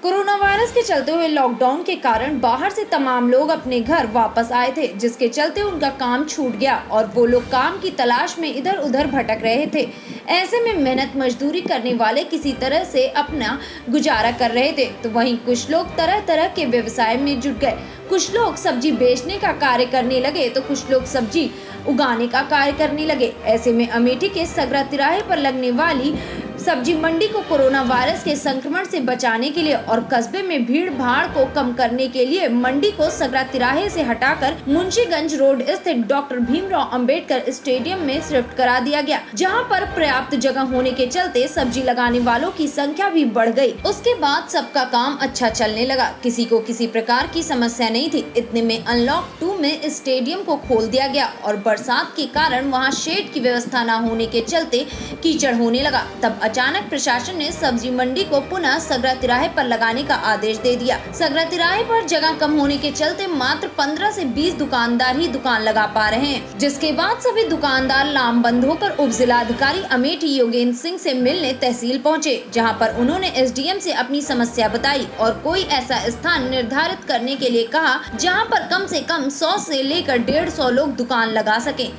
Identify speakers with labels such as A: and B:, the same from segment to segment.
A: Corona virus के चलते हुए लॉकडाउन के कारण बाहर से तमाम लोग अपने घर वापस आए थे, जिसके चलते उनका काम छूट गया और वो लोग काम की तलाश में इधर उधर भटक रहे थे। ऐसे में मेहनत मजदूरी करने वाले किसी तरह से अपना गुजारा कर रहे थे, तो वहीं कुछ लोग तरह तरह के व्यवसाय में जुट गए। कुछ लोग सब्जी बेचने का कार्य करने लगे तो कुछ लोग सब्जी उगाने का कार्य करने लगे। ऐसे में अमेठी के सगरा तिराहे पर लगने वाली सब्जी मंडी को कोरोना वायरस के संक्रमण से बचाने के लिए और कस्बे में भीड़ भाड़ को कम करने के लिए मंडी को सगरा तिराहे से हटाकर मुंशीगंज रोड स्थित डॉक्टर भीमराव अंबेडकर स्टेडियम में शिफ्ट करा दिया गया, जहां पर पर्याप्त जगह होने के चलते सब्जी लगाने वालों की संख्या भी बढ़ गई। उसके बाद सबका काम अच्छा चलने लगा, किसी को किसी प्रकार की समस्या नहीं थी। इतने में अनलॉक 2 में स्टेडियम को खोल दिया गया और बरसात के कारण वहाँ शेड की व्यवस्था न होने के चलते कीचड़ होने लगा। तब अचानक प्रशासन ने सब्जी मंडी को पुनः सगरा तिराहे पर लगाने का आदेश दे दिया। सगरा तिराहे पर जगह कम होने के चलते मात्र 15 से 20 दुकानदार ही दुकान लगा पा रहे हैं, जिसके बाद सभी दुकानदार लामबंद होकर उप जिलाधिकारी अमेठी योगेंद्र सिंह से मिलने तहसील पहुंचे, जहां पर उन्होंने एसडीएम से अपनी समस्या बताई और कोई ऐसा स्थान निर्धारित करने के लिए कहा जहां पर कम से कम 100 से लेकर 150 लोग दुकान लगा सकें।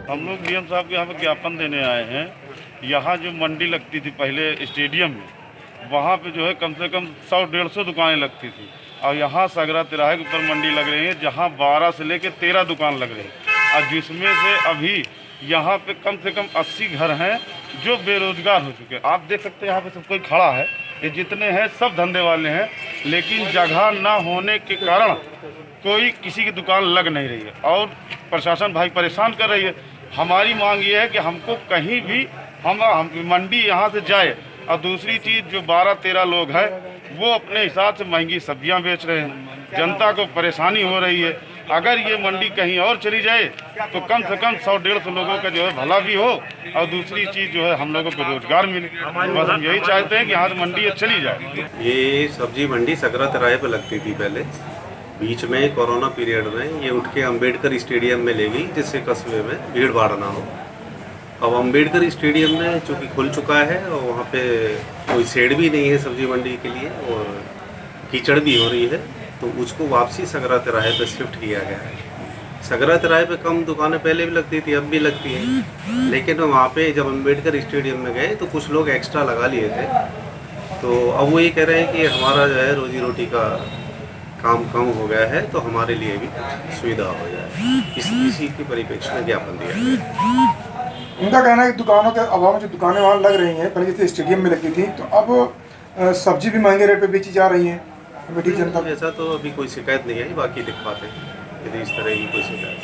B: हम लोग डीएम साहब के यहाँ पे ज्ञापन देने आए हैं। यहाँ जो मंडी लगती थी पहले स्टेडियम में, वहाँ पे जो है कम से कम 100-150 दुकानें लगती थी और यहाँ सगरा तिराहे के ऊपर मंडी लग रही है जहाँ 12 से लेकर 13 दुकान लग रही है और जिसमें से अभी यहाँ पे कम से कम 80 घर हैं जो बेरोजगार हो चुके हैं। आप देख सकते हैं यहाँ पे सब कोई खड़ा है, ये जितने हैं सब धंधे वाले हैं, लेकिन जगह ना होने के कारण कोई किसी की दुकान लग नहीं रही है और प्रशासन भाई परेशान कर रही है। हमारी मांग ये है कि हमको कहीं भी हम मंडी यहाँ से जाए और दूसरी चीज़ जो 12-13 लोग हैं वो अपने हिसाब से महंगी सब्जियाँ बेच रहे हैं, जनता को परेशानी हो रही है। अगर ये मंडी कहीं और चली जाए तो कम से कम 100-150 लोगों का जो है भला भी हो और दूसरी चीज़ जो है हम लोगों को रोजगार मिले। बस हम यही चाहते हैं कि यहाँ से मंडी चली जाए।
C: ये सब्जी मंडी सगरा तिराहे पर लगती थी पहले, बीच में कोरोना पीरियड में ये उठ के अम्बेडकर स्टेडियम में ले गई जिससे कस्बे में भीड़ भाड़ ना हो। अब अम्बेडकर स्टेडियम में चूँकि खुल चुका है और वहाँ पे कोई शेड भी नहीं है सब्जी मंडी के लिए और कीचड़ भी हो रही है, तो उसको वापसी सगरा तिराहे पे शिफ्ट किया गया है। सगरा तिराहे पे कम दुकानें पहले भी लगती थी, अब भी लगती हैं, लेकिन वहाँ पे जब अम्बेडकर स्टेडियम में गए तो कुछ लोग एक्स्ट्रा लगा लिए थे। तो अब वो ये कह रहे हैं कि हमारा जो है रोजी रोटी का काम कम हो गया है तो हमारे लिए भी सुविधा हो जाए, इसी के परिप्रेक्ष्य में ज्ञापन दिया है।
D: उनका कहना है कि दुकानों के अभाव में जो दुकानें वहाँ लग रही हैं, पहले जैसे स्टेडियम में लगती थी, तो अब सब्जी भी महंगे रेट पे बेची जा रही है अमेठी जनता को।
C: ऐसा तो अभी कोई शिकायत नहीं आई, बाकी दिख पाते हैं यदि इस तरह की कोई शिकायत।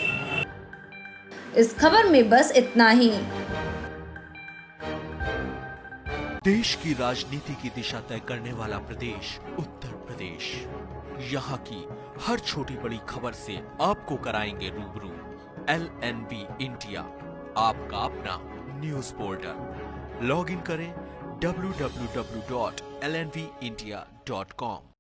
A: इस खबर में बस इतना ही।
E: देश की राजनीति की दिशा तय करने वाला प्रदेश उत्तर प्रदेश। यहाँ की हर छोटी बड़ी खबर से आपको कराएंगे रूबरू। LNV इंडिया, आपका अपना न्यूज पोर्टल। लॉग इन करें www.lnvindia.com।